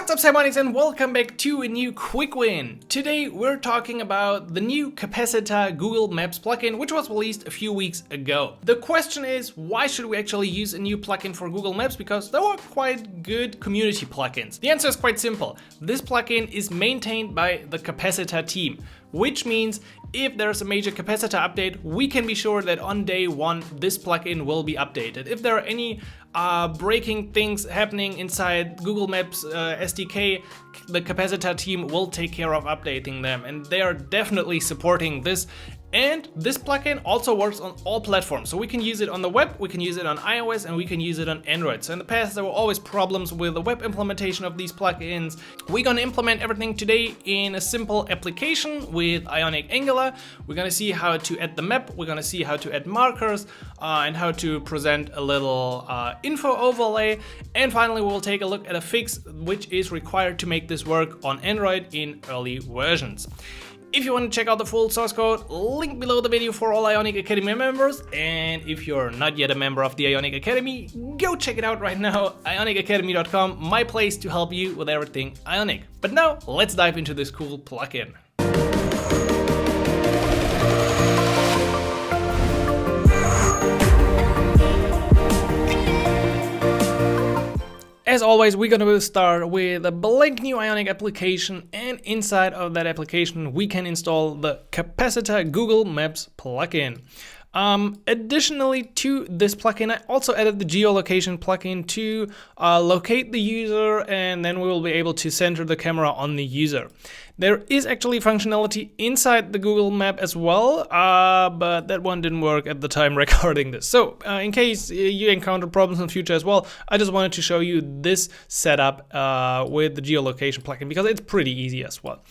What's up, Ionics, and welcome back to a new quick win. Today we're talking about the new Capacitor Google Maps plugin, which was released a few weeks ago. The question is, why should we actually use a new plugin for Google Maps? Because there were quite good community plugins. The answer is quite simple. This plugin is maintained by the Capacitor team, which means if there's a major capacitor update, we can be sure that on day one this plugin will be updated. If there are any breaking things happening inside Google Maps SDK, the Capacitor team will take care of updating them, and they are definitely supporting this. And this plugin also works on all platforms, so we can use it on the web, we can use it on iOS, and we can use it on Android. So in the past there were always problems with the web implementation of these plugins. We're gonna implement everything today in a simple application with Ionic Angular. We're gonna see how to add the map, we're gonna see how to add markers, and how to present a little info overlay. And finally we'll take a look at a fix which is required to make this work on Android in early versions. If you want to check out the full source code, link below the video for all Ionic Academy members. And if you're not yet a member of the Ionic Academy, go check it out right now, ionicacademy.com, my place to help you with everything Ionic. But now, let's dive into this cool plugin. As always, we're gonna start with a blank new Ionic application, and inside of that application we can install the Capacitor Google Maps plugin. Additionally to this plugin, I also added the geolocation plugin to locate the user, and then we will be able to center the camera on the user. There is actually functionality inside the Google Map as well, but that one didn't work at the time recording this. So in case you encounter problems in the future as well, I just wanted to show you this setup with the geolocation plugin because it's pretty easy as well.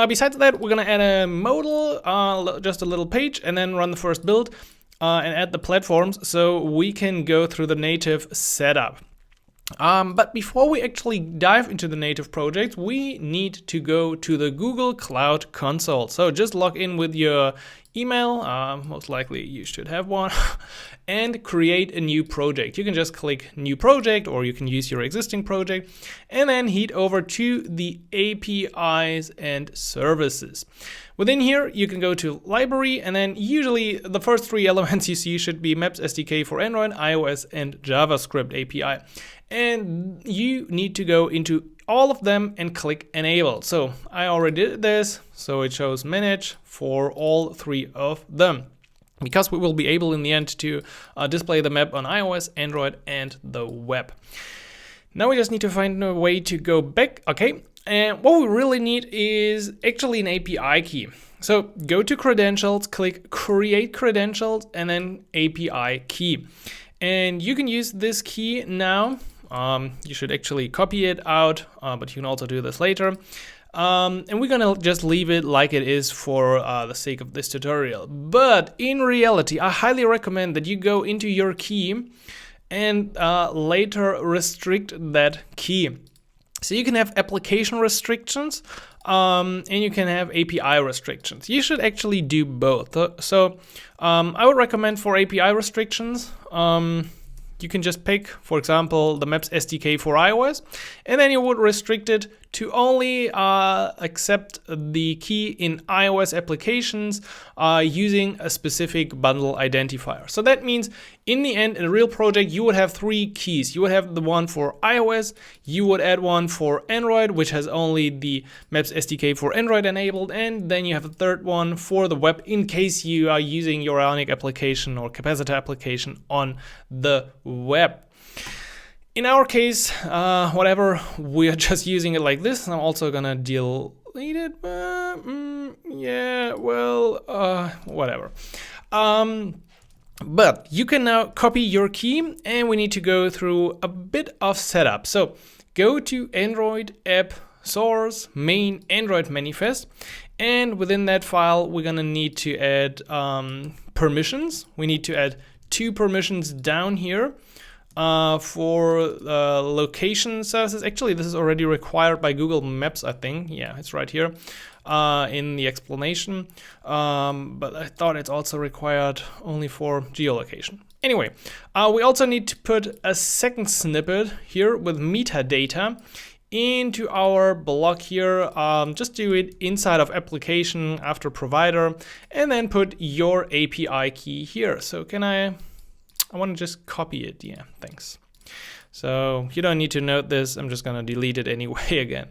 Besides that, we're gonna add a modal, just a little page, and then run the first build and add the platforms so we can go through the native setup. But before we actually dive into the native project, we need to go to the Google Cloud Console. So just log in with your email, most likely you should have one, and create a new project. You can just click new project, or you can use your existing project, and then head over to the APIs and services. Within here, you can go to library, and then usually the first three elements you see should be Maps SDK for Android, iOS, and JavaScript API. And you need to go into all of them and click enable. So I already did this, so it shows manage for all three of them, because we will be able in the end to display the map on iOS, Android, and the web. Now we just need to find a way to go back. Okay, and what we really need is actually an API key. So go to credentials, click create credentials, and then API key. And you can use this key now. You should actually copy it out, but you can also do this later. And we're gonna just leave it like it is for the sake of this tutorial. But in reality, I highly recommend that you go into your key and later restrict that key. So you can have application restrictions and you can have API restrictions. You should actually do both. So I would recommend for API restrictions, you can just pick, for example, the Maps SDK for iOS, and then you would restrict it to only accept the key in iOS applications using a specific bundle identifier. So that means in the end, in a real project, you would have three keys. You would have the one for iOS, you would add one for Android, which has only the Maps SDK for Android enabled, and then you have a third one for the web in case you are using your Ionic application or Capacitor application on the web. In our case, whatever, we are just using it like this. I'm also gonna delete it, yeah, well, whatever. But you can now copy your key, and we need to go through a bit of setup. So go to Android app source main Android manifest, and within that file we're gonna need to add permissions. We need to add 2 permissions down here. For location services. Actually, this is already required by Google Maps, I think. Yeah, it's right here in the explanation. But I thought it's also required only for geolocation. Anyway, we also need to put a second snippet here with metadata into our block here. Just do it inside of application after provider, and then put your API key here. So can I want to just copy it. Yeah, thanks. So you don't need to note this. I'm just going to delete it anyway again.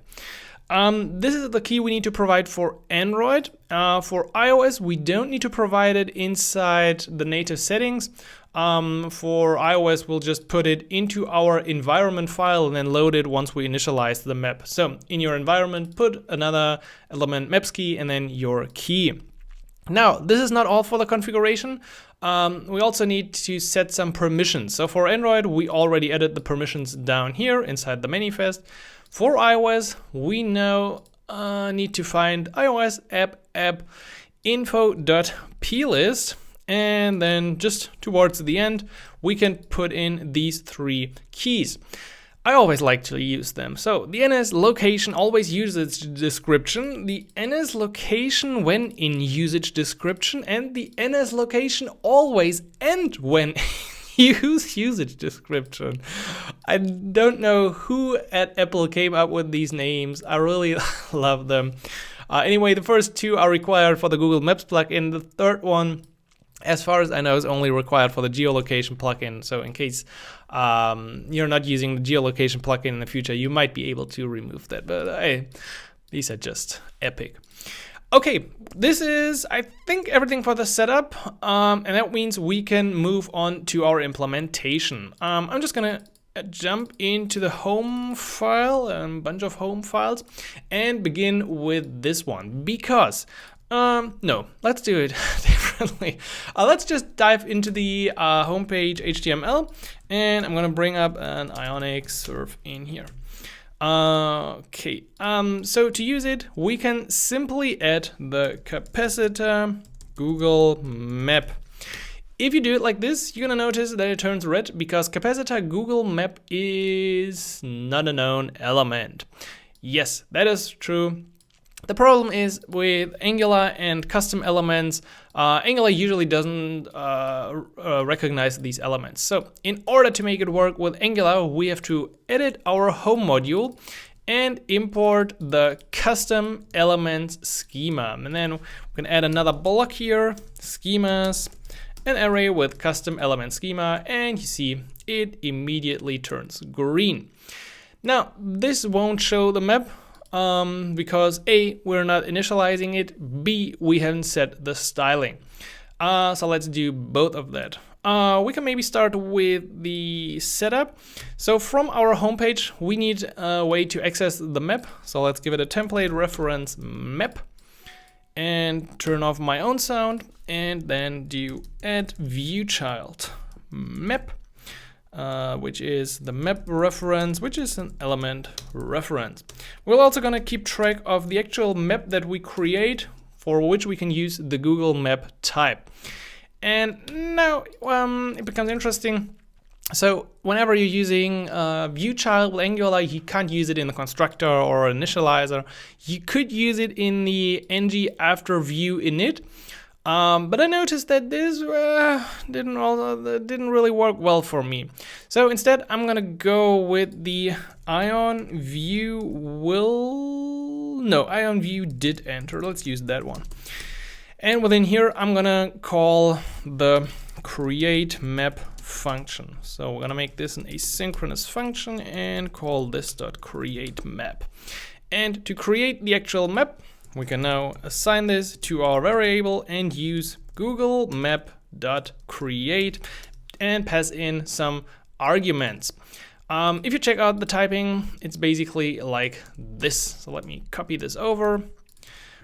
This is the key we need to provide for Android. For iOS, we don't need to provide it inside the native settings. For iOS, we'll just put it into our environment file and then load it once we initialize the map. So in your environment, put another element maps key and then your key. Now, this is not all for the configuration. We also need to set some permissions. So for Android, we already added the permissions down here inside the manifest. For iOS, we now need to find iOS app info.plist, and then just towards the end, we can put in these 3 keys. I always like to use them. So the NS location always uses description, the NS location when in usage description, and the NS location always end when use usage description. I don't know who at Apple came up with these names. I really love them. Anyway, the first 2 are required for the Google Maps plugin. The third one, as far as I know, is only required for the geolocation plugin. So in case you're not using the geolocation plugin in the future, you might be able to remove that. But these are just epic. Okay, this is, I think, everything for the setup, and that means we can move on to our implementation. I'm just gonna jump into the home file, a bunch of home files, and begin with this one, because, no, let's do it differently. Let's just dive into the homepage HTML, and I'm gonna bring up an Ionic serve in here. Okay, so to use it, we can simply add the Capacitor Google Map. If you do it like this, you're gonna notice that it turns red because Capacitor Google Map is not a known element. Yes, that is true. The problem is with Angular and custom elements, Angular usually doesn't recognize these elements. So in order to make it work with Angular, we have to edit our home module and import the custom elements schema. And then we can add another block here, schemas, an array with custom element schema, and you see it immediately turns green. Now, this won't show the map. Because A, we're not initializing it, B, we haven't set the styling. So let's do both of that. We can maybe start with the setup. So from our homepage, we need a way to access the map. So let's give it a template reference map and turn off my own sound, and then do add view child map. Which is the map reference, which is an element reference. We're also gonna keep track of the actual map that we create, for which we can use the Google Map type. And now it becomes interesting. So whenever you're using view child with Angular, you can't use it in the constructor or initializer. You could use it in the ng after view init. But I noticed that this didn't really work well for me. So instead, I'm gonna go with the Ion View Ion View did enter. Let's use that one. And within here, I'm gonna call the create map function. So we're gonna make this an asynchronous function and call this .create map. And to create the actual map, we can now assign this to our variable and use Google Map.create and pass in some arguments. If you check out the typing, it's basically like this. So let me copy this over.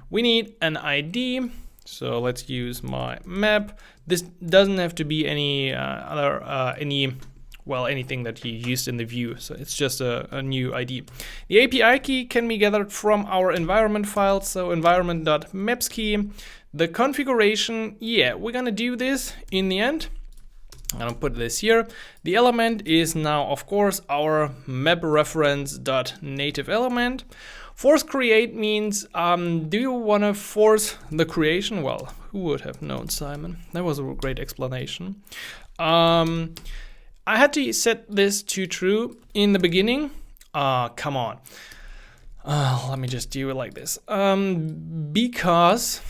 We need an ID. So let's use my map. This doesn't have to be any anything that you used in the view. So it's just a new ID. The API key can be gathered from our environment file. So environment.maps key. The configuration, yeah, we're gonna do this in the end. I'm gonna put this here. The element is now, of course, our map reference.native element. Force create means, do you want to force the creation? Well, who would have known, Simon? That was a great explanation. I had to set this to true in the beginning. Come on. Let me just do it like this. Because,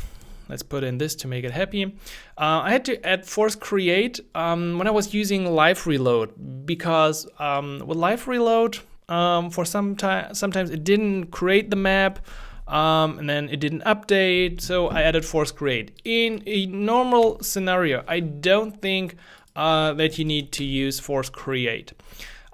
let's put in this to make it happy. I had to add force create when I was using live reload, because with live reload, for sometimes it didn't create the map, and then it didn't update, so I added force create. In a normal scenario, I don't think that you need to use force create.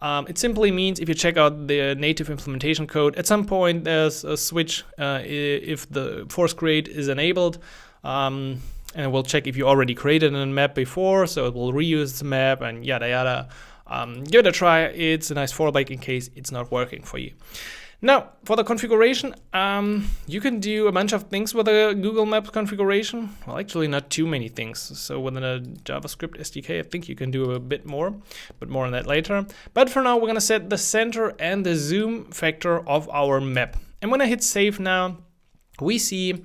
It simply means if you check out the native implementation code, at some point there's a switch if the force create is enabled, and it will check if you already created a map before, so it will reuse the map and yada yada. Give it a try. It's a nice fallback in case it's not working for you. Now, for the configuration, you can do a bunch of things with the Google Maps configuration. Well, actually not too many things. So within a JavaScript SDK, I think you can do a bit more, but more on that later. But for now, we're gonna set the center and the zoom factor of our map. And when I hit save now, we see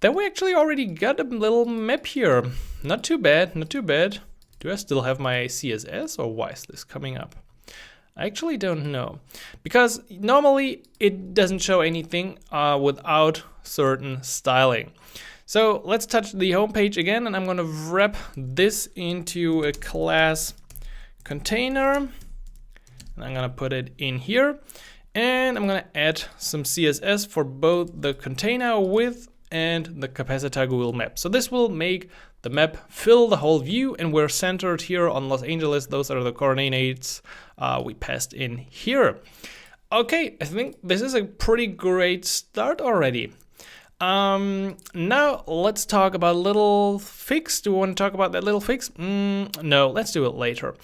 that we actually already got a little map here. Not too bad, not too bad. Do I still have my CSS, or why is this coming up? I actually don't know, because normally it doesn't show anything without certain styling. So let's touch the home page again, and I'm going to wrap this into a class container, and I'm going to put it in here, and I'm going to add some CSS for both the container width and the Capacitor Google Maps. So this will make the map fill the whole view, and we're centered here on Los Angeles. Those are the coordinates we passed in here. Okay, I think this is a pretty great start already. Now let's talk about a little fix. Do we want to talk about that little fix? No, let's do it later.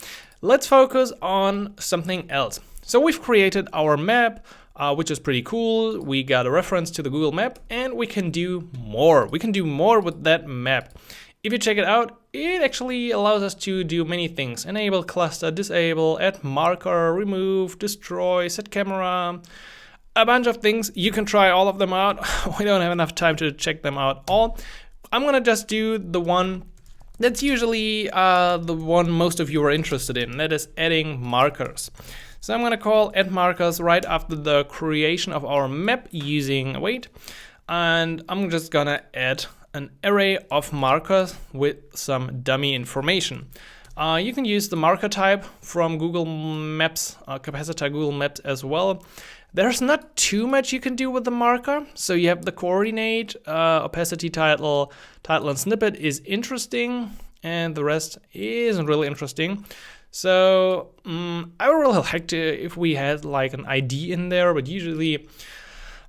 Let's focus on something else. So we've created our map, which is pretty cool. We got a reference to the Google map, and we can do more. We can do more with that map. If you check it out, it actually allows us to do many things. Enable cluster, disable, add marker, remove, destroy, set camera, a bunch of things. You can try all of them out. We don't have enough time to check them out all. I'm gonna just do the one that's usually the one most of you are interested in, that is adding markers. So I'm gonna call add markers right after the creation of our map using await, and I'm just gonna add an array of markers with some dummy information. You can use the marker type from Google Maps, Capacitor Google Maps as well. There's not too much you can do with the marker. So you have the coordinate, opacity, title and snippet is interesting, and the rest isn't really interesting. So I would really like to if we had like an ID in there, but usually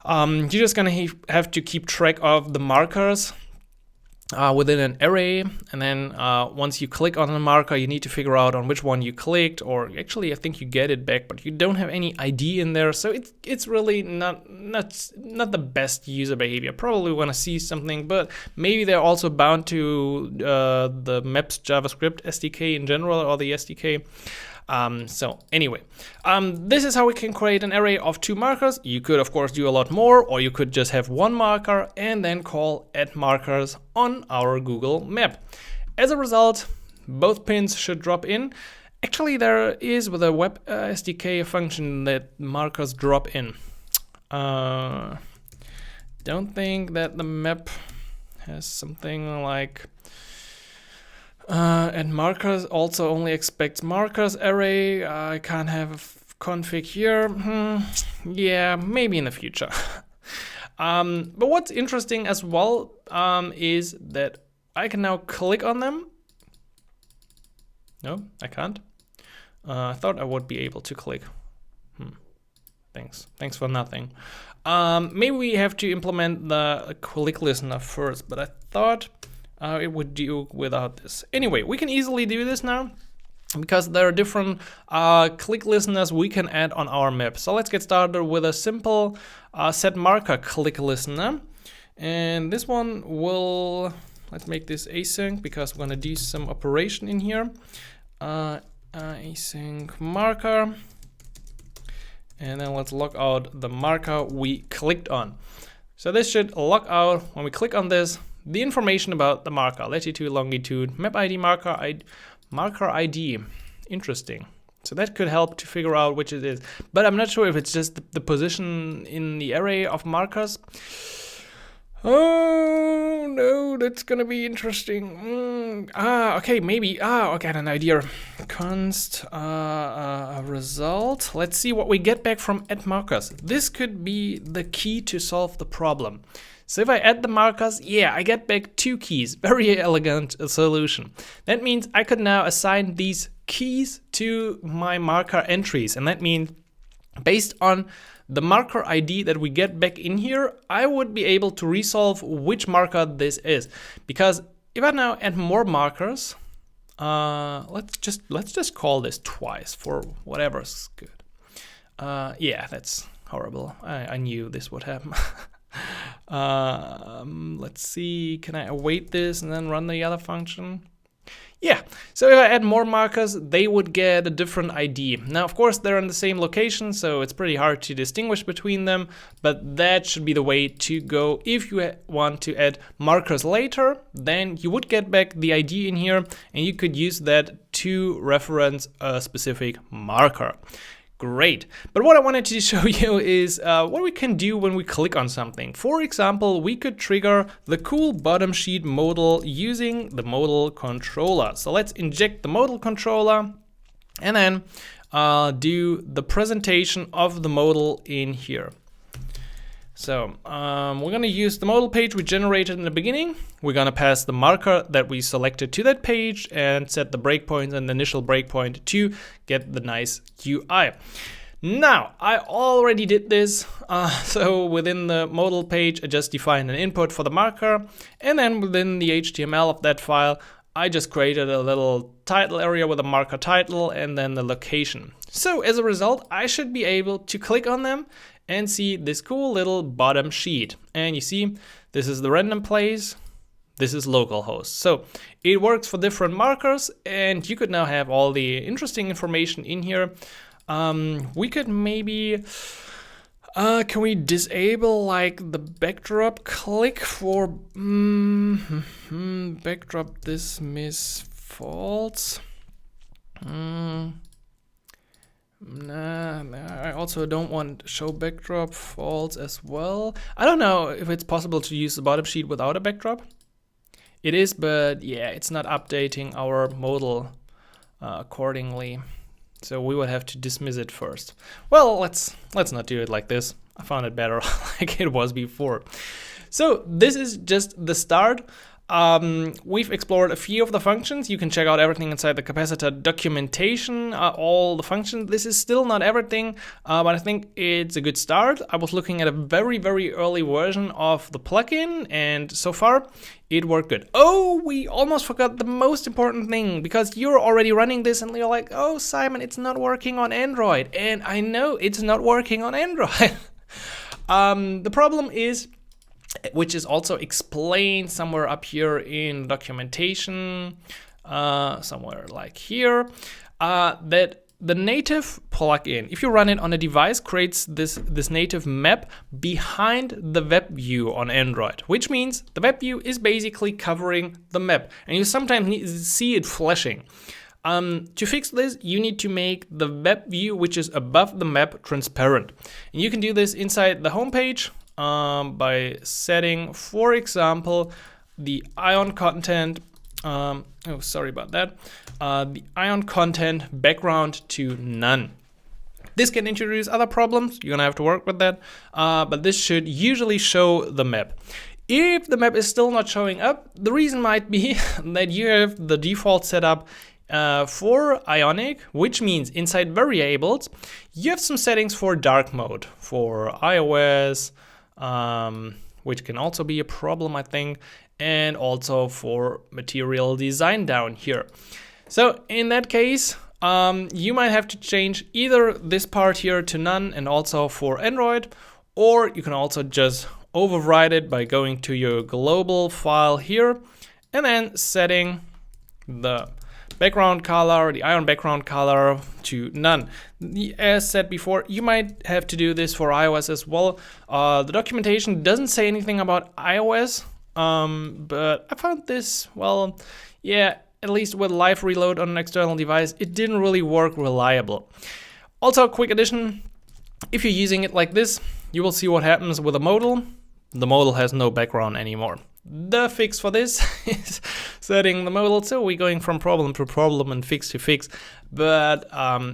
you're just gonna have to keep track of the markers within an array, and then once you click on a marker, you need to figure out on which one you clicked, or actually I think you get it back, but you don't have any ID in there, so it's really not the best user behavior. Probably want to see something, but maybe they're also bound to the Maps JavaScript SDK in general, or the SDK. So anyway, this is how we can create an array of 2 markers. You could of course do a lot more, or you could just have 1 marker and then call add markers on our Google map. As a result, both pins should drop in. Actually, there is with a web SDK a function that markers drop in. Don't think that the map has something like and markers also only expects markers array. I can't have a config here. Yeah, maybe in the future. But what's interesting as well is that I can now click on them. No, I can't. I thought I would be able to click. Thanks for nothing. Maybe we have to implement the click listener first, but I thought it would do without this. Anyway, we can easily do this now because there are different click listeners we can add on our map. So let's get started with a simple set marker click listener. And this one will, let's make this async because we're gonna do some operation in here. Async marker. And then let's log out the marker we clicked on. So this should log out when we click on this, the information about the marker, latitude, longitude, map ID, marker ID. Interesting. So that could help to figure out which it is. But I'm not sure if it's just the position in the array of markers. Oh no, that's gonna be interesting. Okay, maybe. I got an idea. Const result. Let's see what we get back from add markers. This could be the key to solve the problem. So if I add the markers, yeah, I get back 2 keys. Very elegant solution. That means I could now assign these keys to my marker entries. And that means based on the marker ID that we get back in here, I would be able to resolve which marker this is. Because if I now add more markers, let's just call this twice for whatever's good. Yeah, that's horrible. I knew this would happen. Let's see, can I await this and then run the other function? Yeah, so if I add more markers, they would get a different ID. Now, of course, they're in the same location, so it's pretty hard to distinguish between them, but that should be the way to go. If you want to add markers later, then you would get back the ID in here, and you could use that to reference a specific marker. Great. But what I wanted to show you is what we can do when we click on something. For example, we could trigger the cool bottom sheet modal using the modal controller. So let's inject the modal controller and then do the presentation of the modal in here. So we're going to use the modal page we generated in the beginning. We're going to pass the marker that we selected to that page and set the breakpoints and the initial breakpoint to get the nice UI. Now, I already did this. So within the modal page, I just defined an input for the marker. And then within the HTML of that file, I just created a little title area with a marker title and then the location. So as a result, I should be able to click on them and see this cool little bottom sheet. And you see, this is the random place, this is localhost. So it works for different markers, and you could now have all the interesting information in here. We could maybe, can we disable like the backdrop click for backdrop dismiss false? Nah, I also don't want show backdrop false as well. I don't know if it's possible to use the bottom sheet without a backdrop. It is, but yeah, it's not updating our modal accordingly. So we would have to dismiss it first. Well, let's not do it like this. I found it better like it was before. So this is just the start. We've explored a few of the functions. You can check out everything inside the Capacitor documentation, all the functions. This is still not everything, but I think it's a good start. I was looking at a very, very early version of the plugin, and so far it worked good. Oh, we almost forgot the most important thing, because you're already running this and you're like, oh, Simon, it's not working on Android. And I know it's not working on Android. The problem is, which is also explained somewhere up here in documentation, somewhere like here, that the native plugin, if you run it on a device, creates this native map behind the web view on Android, which means the web view is basically covering the map, and you sometimes see it flashing. To fix this, you need to make the web view, which is above the map, transparent. And you can do this inside the homepage. By setting, for example, the Ion content, the Ion content background to none. This can introduce other problems, you're gonna have to work with that, but this should usually show the map. If the map is still not showing up, the reason might be that you have the default setup for Ionic, which means inside variables, you have some settings for dark mode, for iOS, which can also be a problem, I think, and also for material design down here. So in that case, you might have to change either this part here to none and also for Android, or you can also just override it by going to your global file here and then setting the background color, the Ion background color, to none. As said before, you might have to do this for iOS as well. The documentation doesn't say anything about iOS, but I found this, well, yeah, at least with live reload on an external device, it didn't really work reliable. Also, a quick addition, if you're using it like this, you will see what happens with a modal. The modal has no background anymore. The fix for this is setting the modal, so we're going from problem to problem and fix to fix. But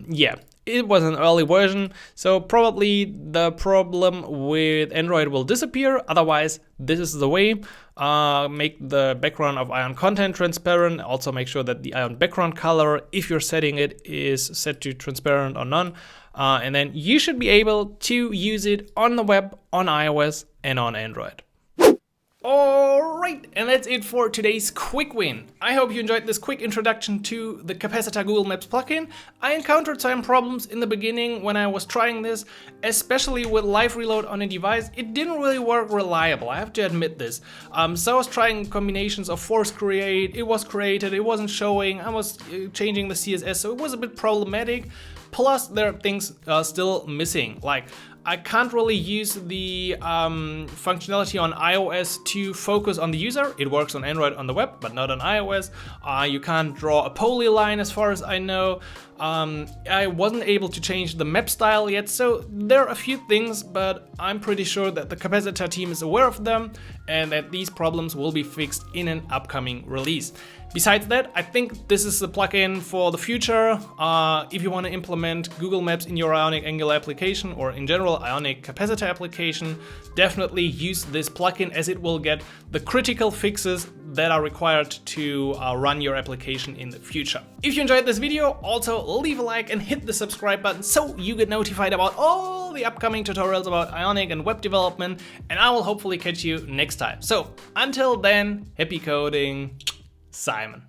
yeah, it was an early version, so probably the problem with Android will disappear. Otherwise, this is the way. Make the background of Ion content transparent. Also make sure that the Ion background color, if you're setting it, is set to transparent or none. And then you should be able to use it on the web, on iOS, and on Android. Alright, and that's it for today's quick win. I hope you enjoyed this quick introduction to the Capacitor Google Maps plugin. I encountered some problems in the beginning when I was trying this, especially with live reload on a device. It didn't really work reliable, I have to admit this. So I was trying combinations of force create, it was created, it wasn't showing, I was changing the CSS, so it was a bit problematic. Plus, there are things still missing, like I can't really use the functionality on iOS to focus on the user. It works on Android on the web, but not on iOS. You can't draw a polyline as far as I know. I wasn't able to change the map style yet, so there are a few things, but I'm pretty sure that the Capacitor team is aware of them and that these problems will be fixed in an upcoming release. Besides that, I think this is the plugin for the future. If you want to implement Google Maps in your Ionic Angular application or in general Ionic Capacitor application, definitely use this plugin as it will get the critical fixes that are required to run your application in the future. If you enjoyed this video, also leave a like and hit the subscribe button so you get notified about all the upcoming tutorials about Ionic and web development, and I will hopefully catch you next time. So until then, happy coding, Simon.